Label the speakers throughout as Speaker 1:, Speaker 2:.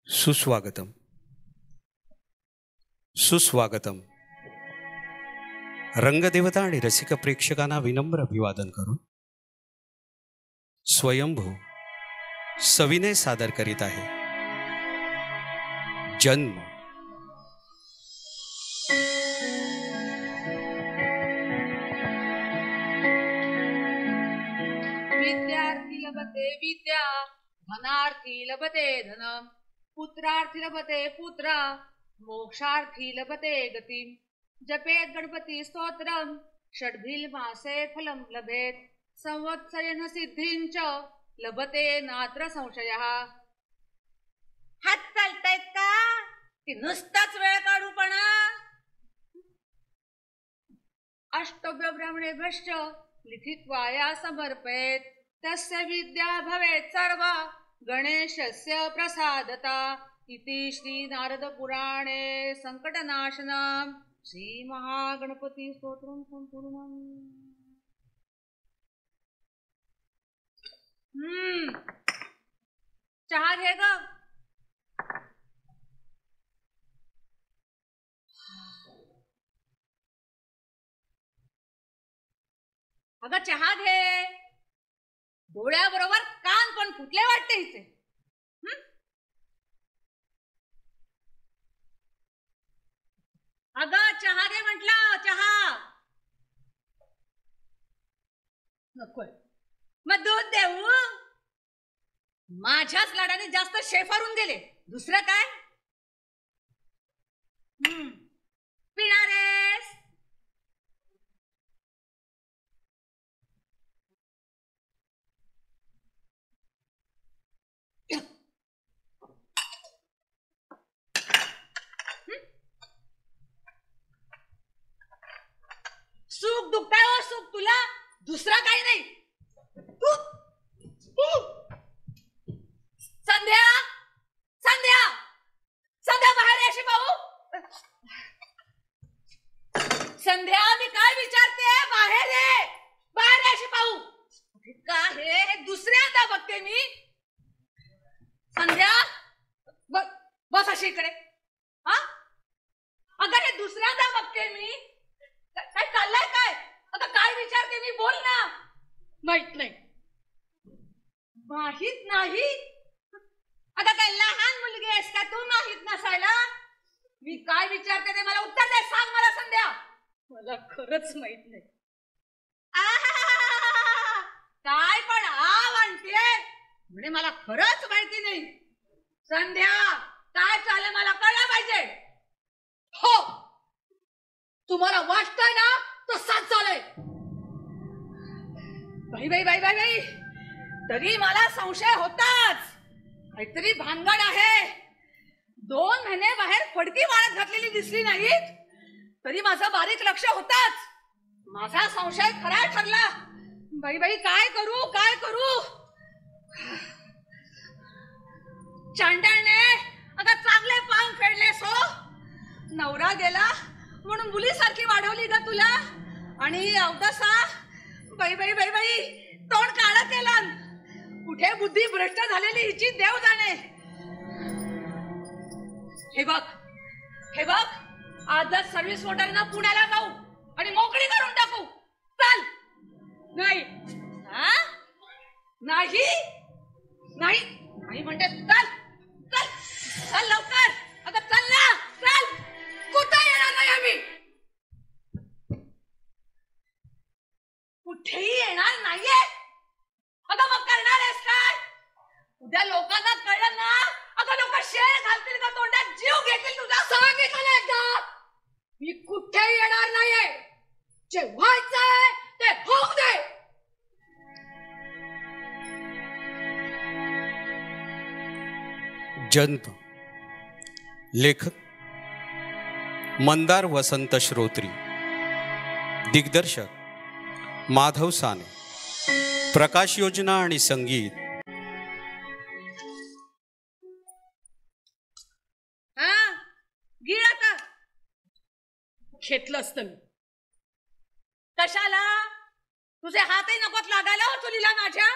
Speaker 1: सुस्वागतम सुस्वागतम. रंगदेवता आणि रसिक प्रेक्षकांना विनम्र अभिवादन करून स्वयंभू सविनय सादर करीत आहे जन्म.
Speaker 2: विद्यार्थी लभते विद्या, धनार्थी लभते धनम, पुत्रार्थी लभते पुत्र, मोक्षार्थी लभते गतिम. जपेत गणपती स्तोत्रम, षड्भिल मासे फलम लभेत, संवत्सरेण सिद्धींच लभते नात्र संशयः. हात चालतायत का की नुसताच वेळ काढूपणा? अष्टव्य ब्राह्मणे भ्रष्ट लिखित्वाया समर्पयेत, तस्य विद्या भवेत् सर्व गणेशस्य प्रसादता. इति श्री नारद पुराणे संकटनाशनम श्री महागणपती स्तोत्रम संपूर्णम. चहा घे ग. अगं चहा घे. डोळ्याबरोबर कान पण फुटले वाटते इथे. अगं चहा घे म्हटलं. चहा नकोय मग दूध देऊ? माझ्याच लाडाने जास्त शेफारून गेले. दुसरं काय पिणारेस? सुख दुखताय हो सुख तुला, दुसरा काही नाही. संध्या संध्या संध्या बाहेर अशी पाहू. संध्या मी काय विचारते, बाहेर ये. बाहेर अशी पाहू. का हे दुसऱ्यांदा बघते मी. संध्या बस अशी इकडे. हा अगं हे दुसऱ्यांदा बघते मी. काय चाललंय काय? आता काय विचारते मी, बोल ना. माहित नाही. माहित नाही? आता काय लहान मुलगी आहेस का तू माहित नसायला? मी काय विचारते ते मला उत्तर दे. सांग मला संध्या. मला खरंच माहित नाही. काय पण आ म्हणते म्हणजे मला खरंच माहिती नाही. संध्या काय चाललंय मला कळलं पाहिजे. हो तुम्हाला वाटतंय ना तसाच चालय. बाई बाई बाई बाई बाई तरी मला संशय होताच. काहीतरी भानगड आहे. 2 महिने बाहेर फडकी वाळत घातलेली दिसली नाहीत तरी माझं बारीक लक्ष होताच. माझा संशय खरा ठरला. बाई बाई काय करू काय करू. चांडळने आता चांगले पांग फेडले सो. नवरा गेला म्हणून मुलीसारखी वाढवली ग तुला. आणि अवदसा बाई बाई बाई बाई तोंड काळं केलं. कुठे बुद्धी भ्रष्ट झालेली हिची देव जाणे. हे बघ हे बघ आजच सर्व्हिस मोटरनं पुण्याला जाऊ आणि मोकळी करून टाकू. चल. नाही नाही नाही नाही म्हणते. चल चल चल लवकर. आता चल ना चल. कुठे येणार नाही आम्ही. कुठेही येणार नाहीये. अगं मग करणार आहेस काय? उद्या लोकांना कळलं ना, अगं लोक शेळ घालतील का तोंडात, जीव घेतील तुझा. सांगितलं एकदा मी कुठेही येणार नाहीये. जे व्हायचंय ते होऊ दे.
Speaker 1: जन्म. लेखक मंदार वसंत श्रोत्री. दिग्दर्शक माधव साने. प्रकाश योजना आणि संगीत
Speaker 2: गिळ आता. घेतलं असतं मी. कशाला? तुझे हातही नकोत लागायला हो चुलीला माझ्या.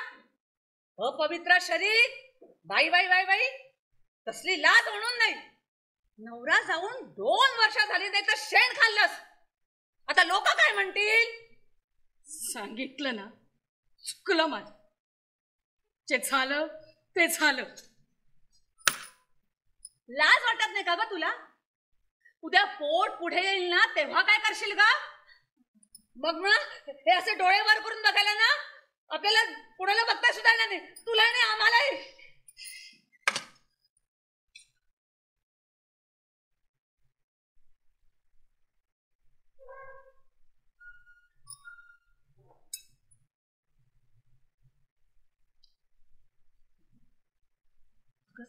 Speaker 2: अपवित्र शरीर. बाई बाई बाई बाई तसली लाज म्हणून नाही. नवरा जाऊन 2 वर्ष झाली नाही तर शेण खाल्लंस. आता लोक काय म्हणतील? सांगितलं ना, चुकलं माझं. जे झालं ते झालं. लाज वाटत नाही का ग तुला? उद्या पोट पुढे येईल ना तेव्हा काय करशील का? बघ ना, हे असे डोळे वर करून बघायला ना आपल्याला पुढेला बघता सुद्धा येणार नाही. तुला नाही आम्हालाही.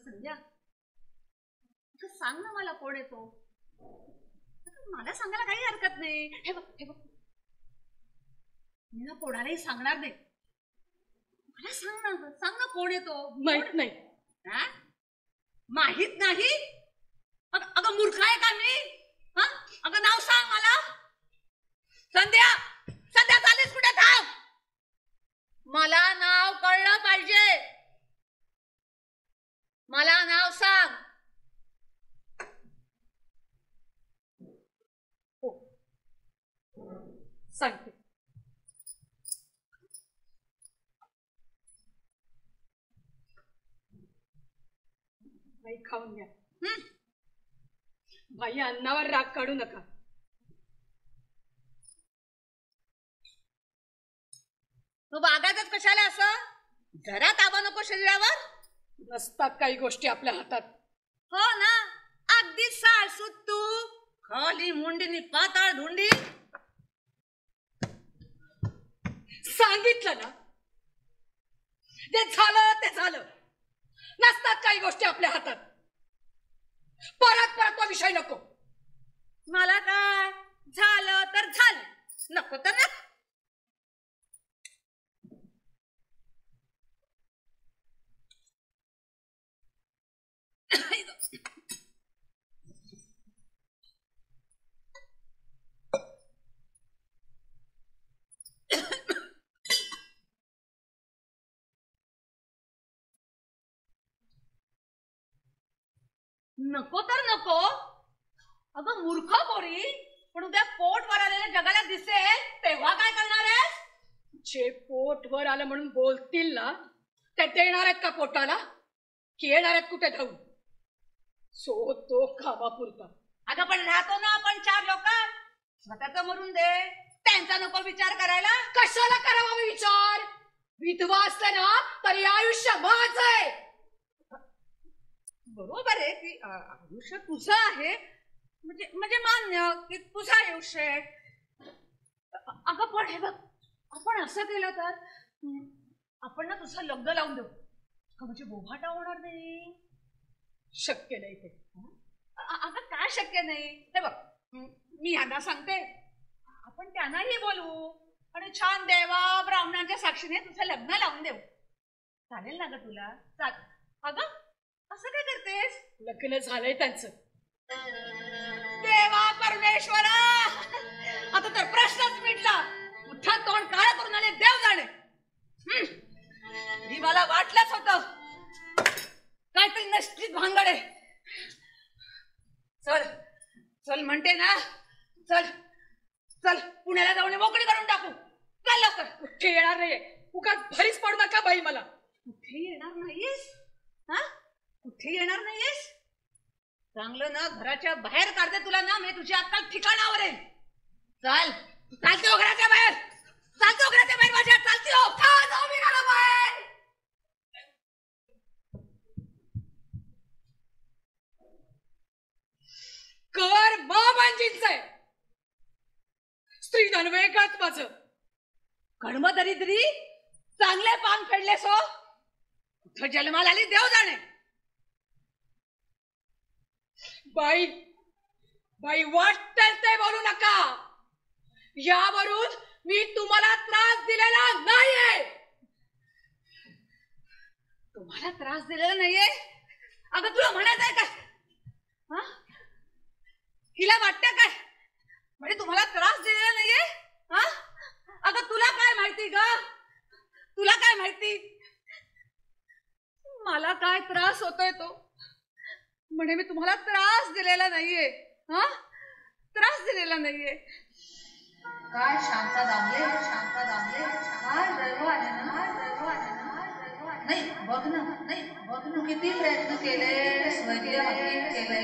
Speaker 2: संध्या, सांग ना मला कोण येतो. मला सांगायला काही हरकत नाही. हे बघ हे बघ, मी ना कोणालाही सांगणार नाही. मला सांग ना कोण येतो. माहित नाही. माहित नाही? अगं मूर्ख आहे का मी? अगं नाव सांग मला. संध्या, संध्या चालेस कुठे? थांब. मला नाव कळलं पाहिजे. मला नाव सांग. हो सांगते. बाई खाऊन घ्या. बाई अन्नावर राग काढू नका. तू बागायतच कशाला असं? जरा ताबा नको शरीरावर? नसतात काही गोष्टी आपल्या हातात. हो ना, अगदी साळसूत तू. खाली मुंडीनी पाताळ धुंडी. सांगितलं ना, ते झालं ते झालं. नसतात काही गोष्टी आपल्या हातात. परत परत तो विषय नको. मला काय, झालं तर झालं, नको तर नको. नको तर नको. अगं मूर्ख पोरी, पण उद्या पोट वर आलेल्या जगाला दिसेल तेव्हा काय करणार आहेस? जे पोट वर आलं म्हणून बोलतील ना, ते देणार आहेत का पोटाला? की येणार आहेत कुठे धावून? सो तो खावापुरता. अगं पण राहतो ना आपण 4 लोक. स्वतःच मरून दे, त्यांचा नको विचार करायला. कशाला करावा विचार? विधवा असलं ना तरी आयुष्य माझं आहे. बरोबर आहे की आयुष्य तुझं आहे, म्हणजे मान्य की तुझं आयुष्य आहे. अगं पण हे बघ, आपण असं केलं तर आपण ना तुझं लग्न लावून देऊ. म्हणजे बोभाटा होणार नाही. शक्य नाही ते. अगं काय शक्य नाही ते बघ, मी यांना सांगते, आपण त्यांनाही बोलवू आणि छान देवा ब्राह्मणांच्या साक्षीने तुझं लग्न लावून देऊ. चालेल ना ग तुला? चाल. अगं असं काय करतेस? लग्न झालंय त्यांचं. देवा परमेश्वरा, आता तर प्रश्नच मिटला. मोठा तोंड काळा करून आले देव जाणे. ही मला वाटलंच होतं काहीतरी नसलीच भानगड आहे. चल चल म्हणते ना, चल चल पुण्याला जाऊन मोकळी करून टाकू. चल लवकर. कुठे येणार नाहीये, उगाच भरीच पडू नका बाई मला. कुठे येणार नाहीयेस? कुठे येणार नाहीयेस? चांगलं ना घराच्या बाहेर काढते तुला ना, मी तुझी अक्कल ठिकाणावर आहे. चाल चालते हो घराच्या बाहेर. चालते हो घराच्या बाहेर माझ्या. चालते हो. जाऊ मी घरा बाहेर. कर मामांजींचं आहे. स्त्री धन वेगळंच माझं. कर्म दरिद्री चांगले पान फेडलेस हो. कुठं जन्माला आली देव जाणे. बाई बाई वाटतं ते बोलू नका. यावरून मी तुम्हाला त्रास दिलेला नाहीये. तुम्हाला त्रास दिलेला नाहीये? अगं तुला म्हणायचंय काय? हिला वाटतं काय म्हणजे तुम्हाला त्रास दिलेला नाहीये? अगं तुला काय माहिती ग? तुला काय माहिती मला काय त्रास होतोय तो? म्हणे मी तुम्हाला त्रास दिलेला नाहीये. हा, त्रास दिलेला नाहीये.
Speaker 3: काय शांता दामले, शांता दामले, काय दैव आहे ना, दैव आहे ना. नाही बघ ना, नाही बघ ना, किती प्रयत्न केले, स्वैर्य केले,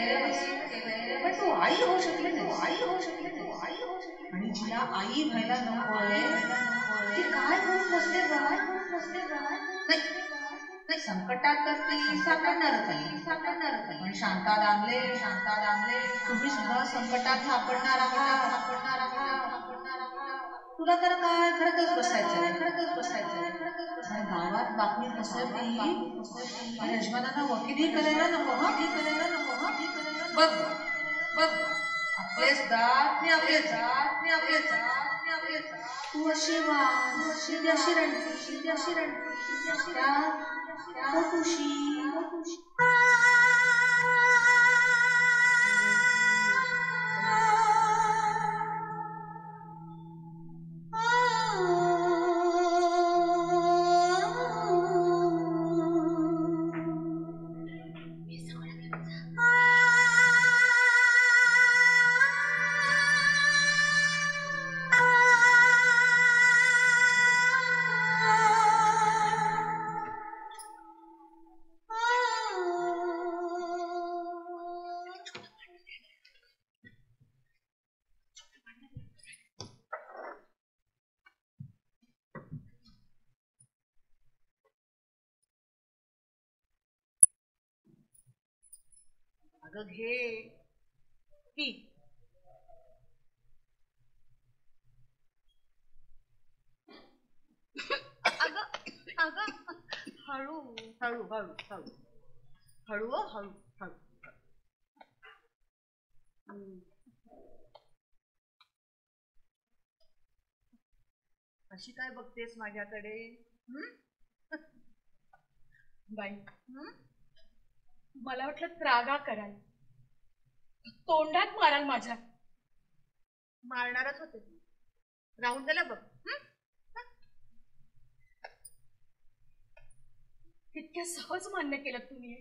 Speaker 3: पण तू आई होऊ शकली नाही, आई होऊ शकली नाही, आई होऊ शकली. आणि जिला आई व्हायला नको आहे ती काय करून बसले, काय करून बसले. नाही संकटात तर ती सापडणारच आहे. पण शांता दामले, शांता दामले, तुम्ही सुद्धा संकटात सापडणार आहात. तुला तर काय घरातच बसायचं. गावात बातमी पसरली, यजमानांना वकिली करायला नको. बघ आपलेच दात तू अशी रणकुशी
Speaker 2: अगं घे पी. अगं हळू हळू हळू हळू हळू हळू हळू. अशी काय बघतेस माझ्याकडे?
Speaker 4: बाई, मला वाटलं त्रागा कराल, तोंडात माराल माझ्या.
Speaker 2: मारणारच होते, राहून गेला बघ.
Speaker 4: इतक्या सहज मान्य केलं तुम्ही.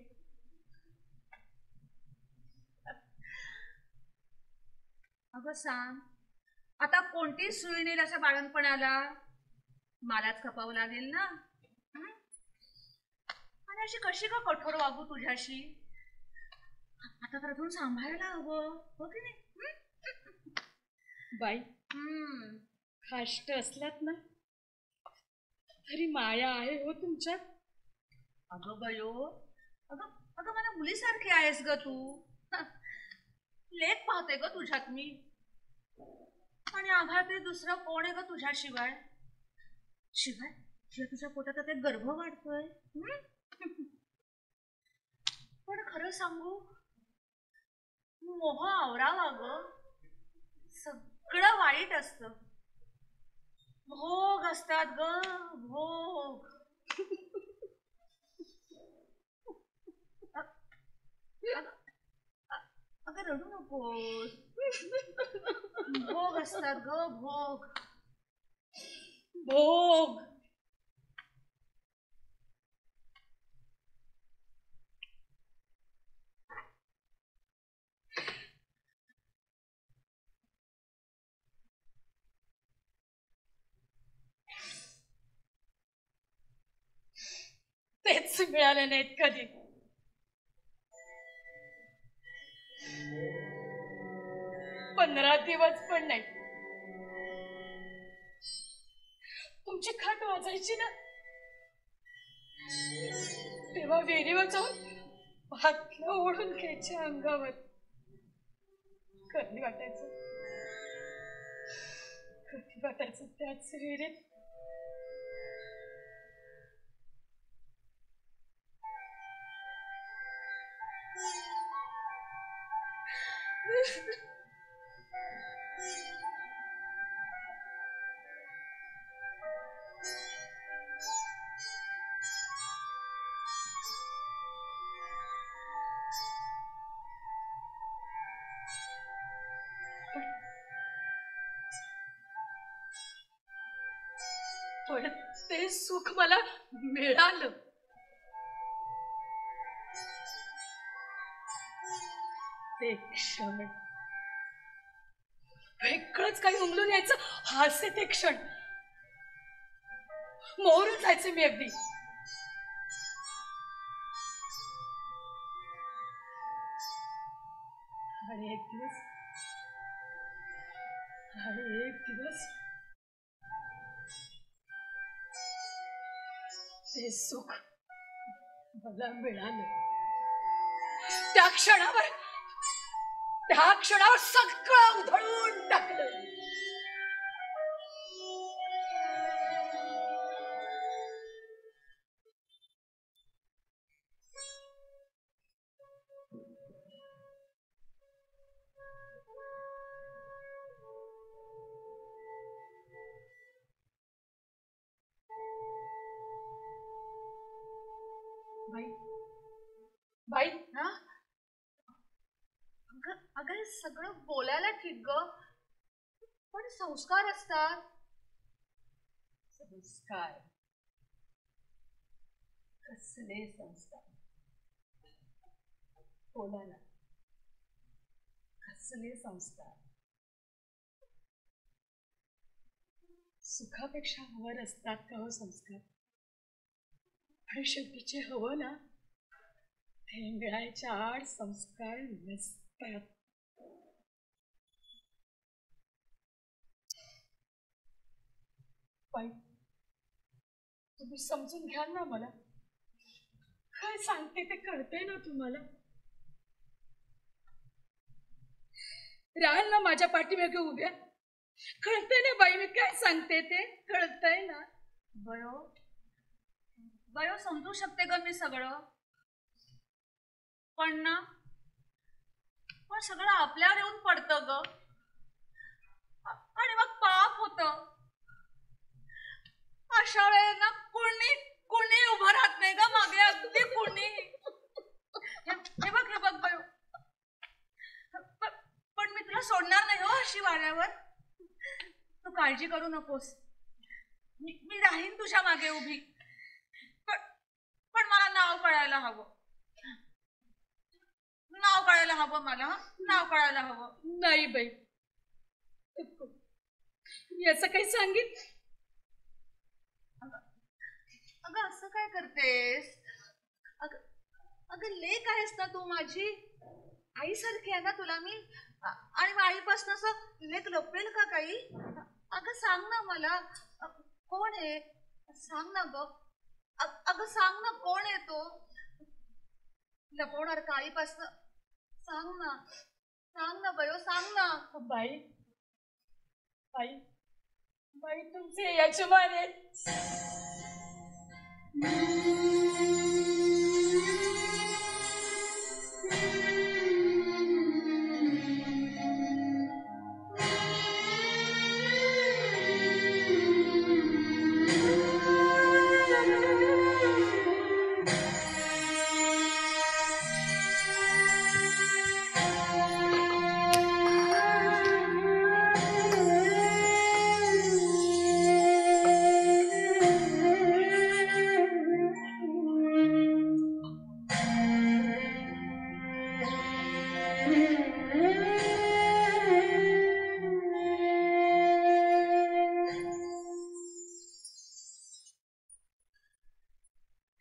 Speaker 2: अगं सांग, आता कोणती सुई नेल अशा बाळणपणाला? मलाच खपावं लागेल ना. आणि अशी कशी का कठोर वागू तुझ्याशी? आता तर अजून सांभाळायला हवं, हो की नाही?
Speaker 4: बाई, खाष्ट असलात ना तरी माया आहे हो तुमच्यात.
Speaker 2: अगं बयो, अगं मला मुलीसारखी आहेस ग तू. लेक पाहते ग तुझ्यात मी, आणि आघात दुसरं कोण आहे ग तुझ्याशिवाय? शिवाय तुझ्या पोटात आता गर्भ वाढतोय. पण खरं सांगू, मोह आवरावा ग. सगळं वाईट असतं, भोग असतात ग, भोग. अगं रडू नकोस, भोग असतात ग, भोग.
Speaker 4: भोग तेच मिळाले नाहीत कधी. पंधरा दिवस पण नाही. तुमची खाट वाजायची ना, तेव्हा विहिरीवर जाऊन हातला ओढून घ्यायच्या अंगावर. कधी वाटायचं त्याच विहिरीत पण ते सुख मला मिळालं.
Speaker 2: ते क्षण वेगळंच काही उमलून यायचं. हास्य ते क्षण मोहरून जायचे मी अगदी. आणि एक दिवस ते सुख मला मिळालं. त्या क्षणावर सगळं उधळून टाकलं. बाई
Speaker 3: ना अगं हे सगळं बोलायला ठीक ग, पण संस्कार असतात.
Speaker 2: संस्कार कसले संस्कार? बोला ना, कसले संस्कार? सुखापेक्षा हवर असतात का हो संस्कार? पण शेवटीचे हवं ना ते मिळायच्या आड संस्कार नसतात. बाई तुम्ही समजून घ्याल ना मला. काय सांगते ते कळतंय ना तुम्हाला? राहाल ना माझ्या पाठीमागे उभ्या. कळतंय ना बाई मी काय सांगते ते कळतंय ना?
Speaker 3: बयो समजू शकते ग मी सगळं, पण सगळं आपल्यावर येऊन पडतं ग, आणि मग पाप होतं. अशा वेळेला कोणी उभं राहत नाही ग मागे, अगदी कोणी. हे बघ बयो, पण मी तुला सोडणार नाही हो अशी वाऱ्यावर. तू काळजी करू नकोस, मी राहीन तुझ्या मागे उभी. पण मला नाव कळायला हवं. मला नाव कळायला हवं.
Speaker 2: नाही बाई मी असं काही सांगित.
Speaker 3: अगं असं काय करतेस? अगं लेक आहेस ना तू माझी, आईसारखी आहे ना तुला मी. आणि आईपासून असं लेक लपवेल का काही? अगं सांग ना मला, कोण आहे? सांग ना ग. अगं सांग ना कोण आहे तो? लपवणार का आईपासून? सांग ना बयो, सांग ना.
Speaker 2: बाई तुमचे यजमान आहेत.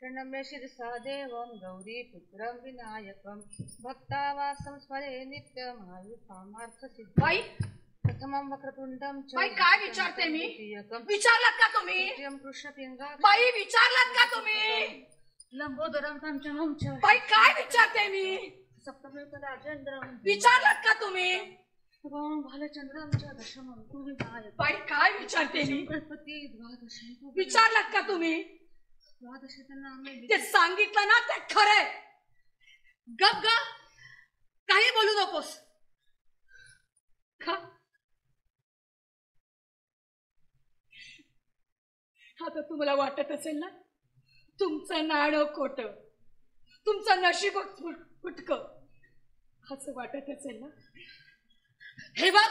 Speaker 3: प्रणम्य शिरसा देवं गौरीपुत्रं विनायकं भक्तावासं स्मरे नित्यं महायुक्तामार्थ सिद्धिं.
Speaker 2: बाई
Speaker 3: प्रथमं वक्रतुंडं च.
Speaker 2: बाई काय विचारते मी? विचारलात का तुम्ही?
Speaker 3: कृष्णपिंगा.
Speaker 2: बाई विचारलात का तुम्ही?
Speaker 3: लंबोदरं पंचमं च.
Speaker 2: बाई काय विचारते मी?
Speaker 3: सप्तमेकराजेन्द्रं.
Speaker 2: विचारलात का तुम्ही?
Speaker 3: भालचंद्रं च दशमं तु विनायकं.
Speaker 2: बाई काय विचारते मी?
Speaker 3: गणपती द्वादशं.
Speaker 2: विचारलात का तुम्ही?
Speaker 3: द्वादशं
Speaker 2: ते सांगितलं ना ते खरंय. गप ग, काही बोलू नकोस. आता तुम्हाला वाटत असेल ना तुमचं नाणं खोट, तुमचं नशीब फुटकं, असं वाटत असेल ना. हे बघ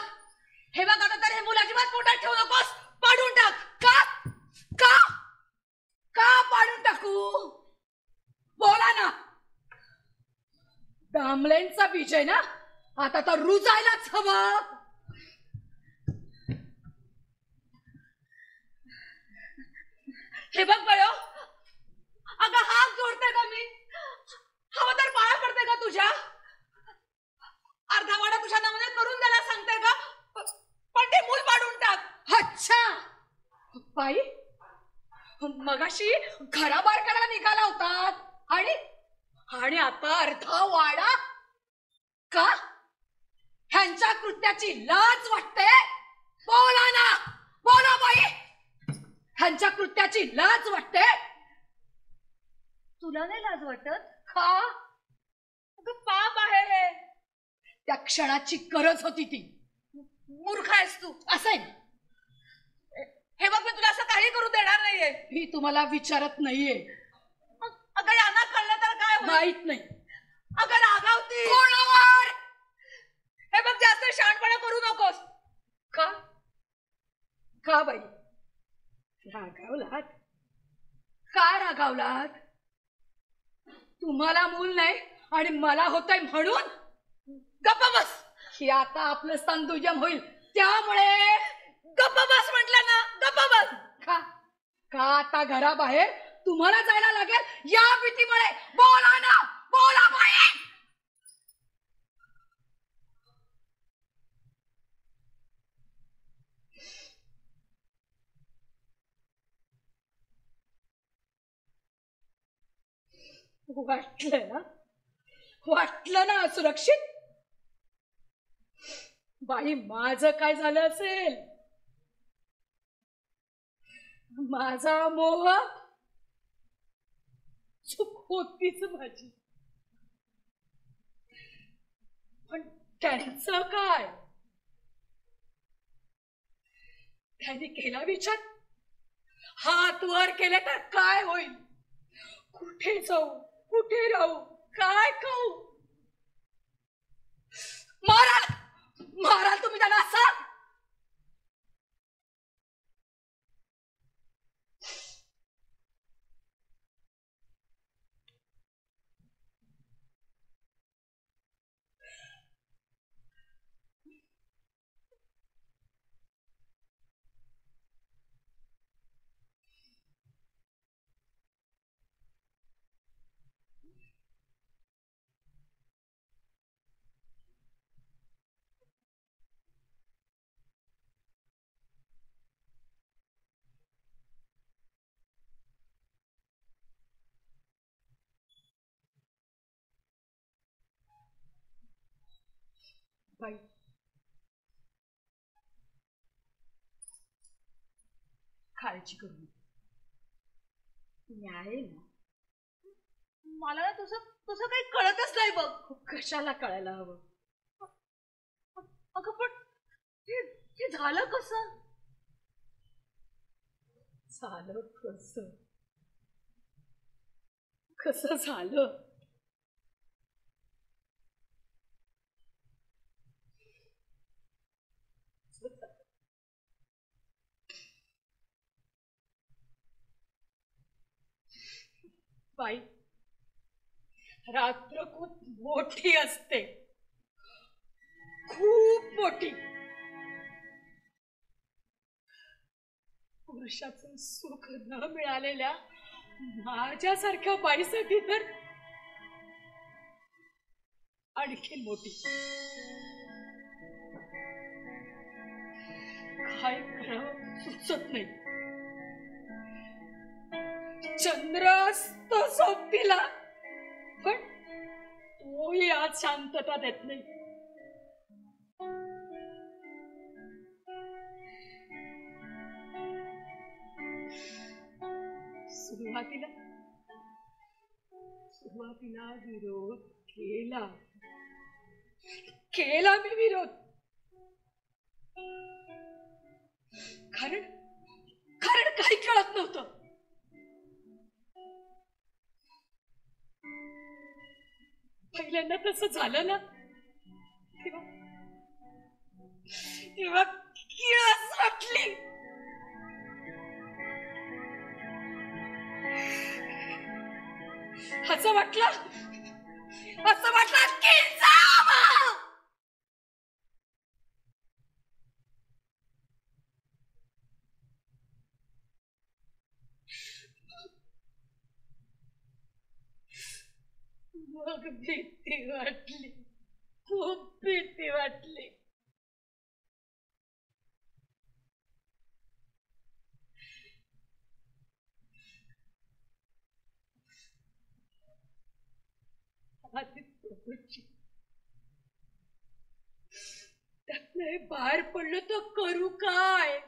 Speaker 2: आता तर हे मुलं अजिबात पोटात ठेवू नकोस. पाडून टाक. का पाडून टाकू? बोला ना. दामलेंचा विजय ना, आता तर रुजायलाच हवं. हे बघ बयो, अगं हात जोडते का मी? हवं तर पाया पडते का तुझ्या? अर्धा वाडा तुझ्या नावाने करून द्यायला सांगते का? पण ते मूल पाडून टाक. अच्छा बाई, मगाशी घराबाहेर काढायला निघाला होतात आणि आता अर्धा वाडा का? ह्यांच्या कृत्याची लाज वाटते? बोला ना, बोला बाई, ह्यांच्या कृत्याची लाज वाटते?
Speaker 4: तुला नाही लाज वाटत?
Speaker 2: का? अगं पाप आहे हे. त्या क्षणाची गरज होती ती. मूर्ख आहेस तू. असं आहे. हे बघ, मी तुला असं काही करू देणार नाहीये. मी तुम्हाला विचारत नाहीये. अगं यांना कळलं तर काय माहित नाही. अगं रागावती कोणावर? हे बघ, जास्त शहाणपणा करू नकोस. का? का बाई रागावलात? का रागावलात? तुम्हाला मूल नाही आणि मला होतंय म्हणून? गप्प बस. ही आता आपलं स्थान दुय्यम होईल, त्यामुळे गप्प बस म्हटलं ना. गप्प बस. का? का आता घराबाहेर तुम्हाला जायला लागेल या भीतीमुळे? बोला ना, बोला बाई. वाटलं ना असुरक्षित? बाई, माझं काय झालं असेल? माझा मोह चूक होतीच माझी. पण त्यांचं काय? त्यांनी केला विचार? हात वर केले तर काय होईल? कुठे जाऊ, कुठे राहू, काय खाऊ? माराल तुम्ही त्यांना असं? बाई, काळजी करू नका. न्याय ना. मला ना तुझं काही कळतच नाही बघ. कशाला कळायला हवं? अगं पण ते झालं कसं? झालं कसं? कसं झालं? बाई, रात्र खूप मोठी असते, खूप मोठी. पुरुषाचं सुख न मिळालेल्या माझ्यासारख्या बाईसाठी तर आणखी मोठी. काय करावं सुचत नाही. चंद्र असतो सोबतीला, पण तोही आज शांतता देत नाही. सुरुवातीला विरोध केला मी विरोध. कारण काही कळत नव्हतं. पहिल्यांदा तसं झालं ना, तेव्हा किळस वाटली. असं वाटलं की जावं.
Speaker 4: मग भीती वाटली, खूप भीती वाटली. त्यातलं बाहेर पडलं तर करू काय?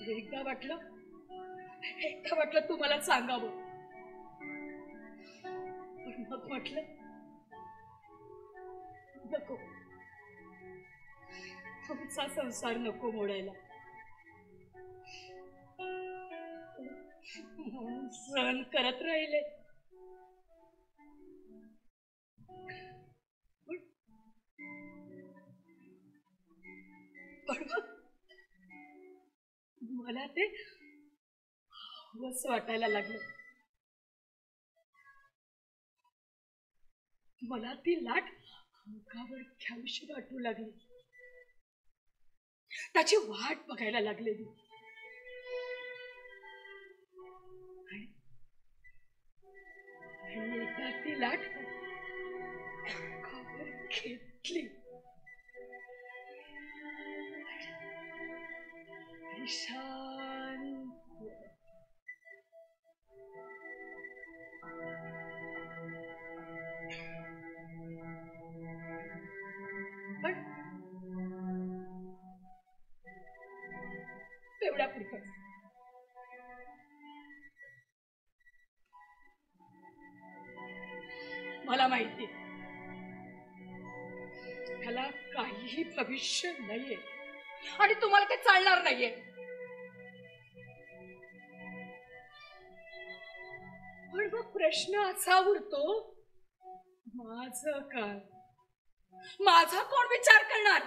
Speaker 4: एकदा वाटलं तुम्हाला सांगावं, पण मग म्हटलं नको, तुमचा संसार नको मोडायला. म्हणून सहन करत राहिले. पण मला ते हवंच वाटायला लागलं. मला ती लाट अंगावर घ्यावीशी वाटू लागली. त्याची वाट बघायला लागलेली. आणि एकदा ती लाट अंगावर घेतली. शांत पण तेवढ्या पुरतं. मला माहिती त्याला काहीही भविष्य नाहीये आणि तुम्हाला ते चालणार नाहीये. पण मग प्रश्न असा उरतो, माझं काय? माझा कोण विचार करणार?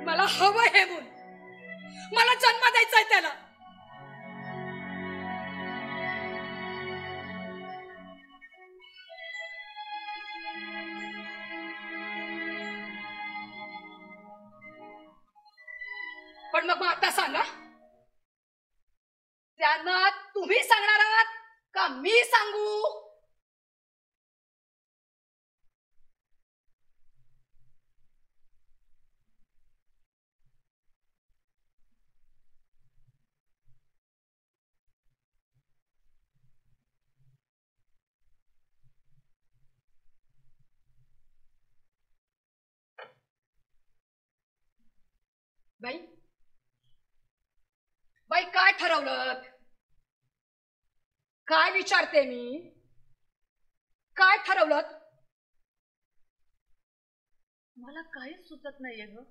Speaker 4: मला हवं हे मूल, मला जन्म द्यायचा आहे त्याला. पण मग आता सांगा, त्यांना तुम्ही सांगणार आहात का मी सांगू? बाई बाई, काय ठरवलं? काय विचारते मी? काय ठरवलं? मला काहीच सुचत नाहीये ग.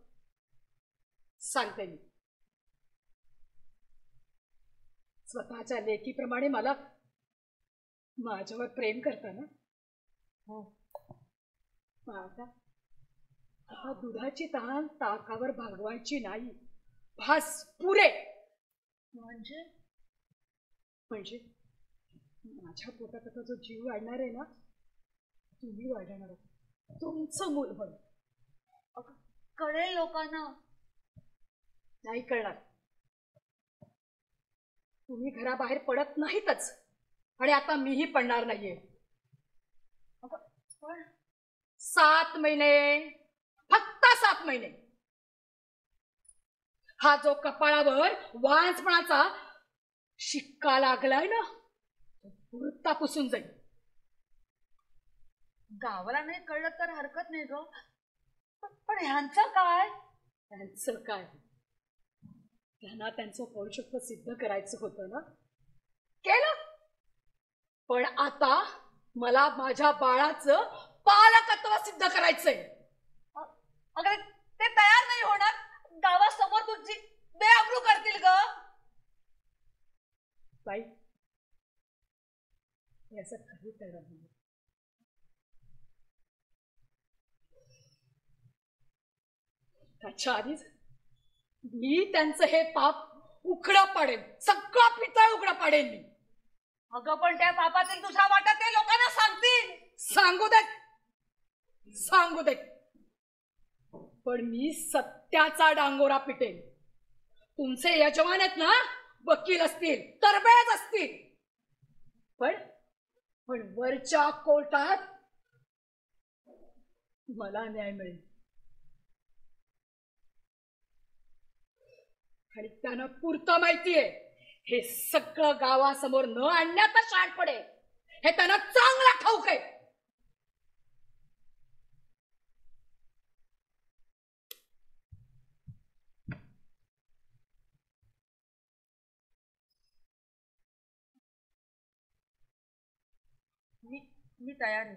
Speaker 4: सांगते मी. स्वतःच्या लेकीप्रमाणे मला माझ्यावर प्रेम करता ना? हो. आता दुधाची तहान ताकावर भागवायची नाही. भास पुरे. म्हणजे माझ्या पोटात आता जो जीव वाढणार आहे ना, तुम्ही वाढणार. तुमचं मूल म्हणून. कळेल लोकांना? नाही कळणार. तुम्ही घराबाहेर पडत नाहीतच आणि आता मीही पडणार नाहीये. 7 महिने, फक्त 7 महिने. हा जो कपाळावर वांसपणाचा शिक्का लागलाय ना, पुरता पुसून जाईल. गावाला नाही कळलं तर हरकत नाही ग, पण ह्यांचं काय? त्यांचं काय? त्यांना त्यांचं पौरुषत्व सिद्ध करायचं होतं ना, केलं. पण आता मला माझ्या बाळाचं पालकत्व सिद्ध करायचंय. अगं ते तयार नाही होणार. गावासमोर तुझी बेअब्रू करतील ग. बाई, याचं काही तयार नाही. त्याच्या आधीच मी त्यांचं हे पाप उघडं पाडेन. सगळं पितळ उघडं पाडेन मी. अगं पण त्या पापातील तुझा वाटा ते लोकांना सांगतील. सांगू देत. पण मी सत्याचा डांगोरा पिटेन.
Speaker 2: तुमचे यजमान आहेत ना, वकील असतील, तरबेज असतील, पण वरच्या कोर्टात मला न्याय मिळेल. आणि त्यांना पुरतं माहितीये हे सगळं गावासमोर न आणण्याचा शहाणपण आहे, हे त्यांना चांगला ठाऊक आहे.
Speaker 4: मी तयार आहे.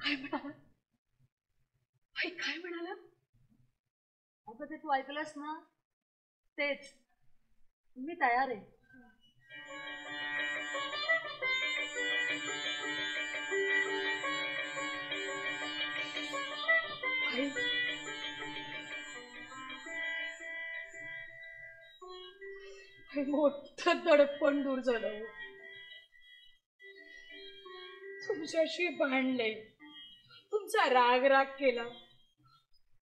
Speaker 2: काय म्हणाला? काय म्हणाला?
Speaker 4: अगं ते तू ऐकलंस ना, तेच. मी तयार आहे.
Speaker 2: मोठं दडपण दूर झालं. तुमच्याशी भांडले, तुमचा राग केला,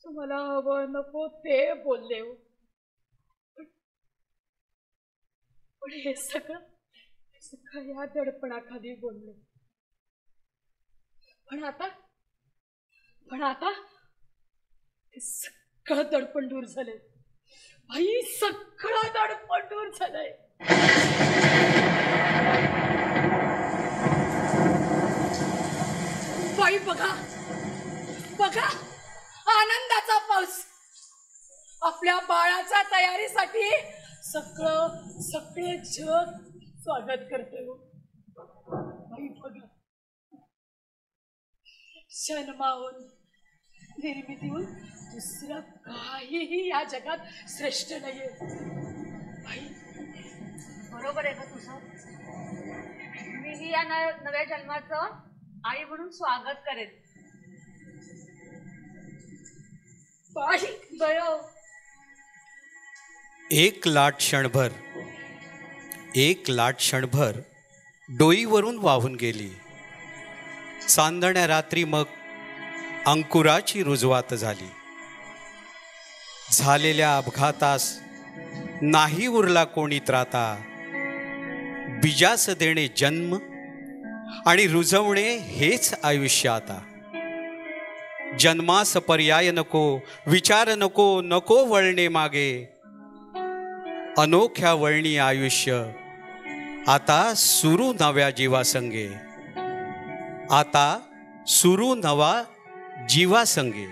Speaker 2: तुम्हाला हवं नको ते बोलले. पण हे सगळं या दडपणाखाली बोलले. पण आता हे सगळं दडपण दूर झालंय. आई, सगळं दडपण दूर झालंय. बाई, बघा आनंदाचा पाऊस. आपल्या बाळाच्या तयारीसाठी सगळं जग स्वागत करते. बाई, बघा, जन्माहून निर्मितीहून दुसरं काहीही या जगात श्रेष्ठ नाहीये.
Speaker 4: बरोबर आहे का तुझं? मीही या नव्या जन्माचं आई म्हणून स्वागत करेन.
Speaker 2: बाई बयो.
Speaker 1: एक लाट क्षणभर डोईवरून वाहून गेली. चांदण्या रात्री मग अंकुराची रुजवात झाली. झालेल्या अपघातास नाही उरला कोणी त्राता. बीजास देणे जन्म आणि रुजवणे हेच आयुष्य आता. जन्मास पर्याय नको, विचार नको वळणे मागे. अनोख्या वळणी आयुष्य आता सुरू नव्या जीवासंगे. आता सुरू नवा जीवासंगे.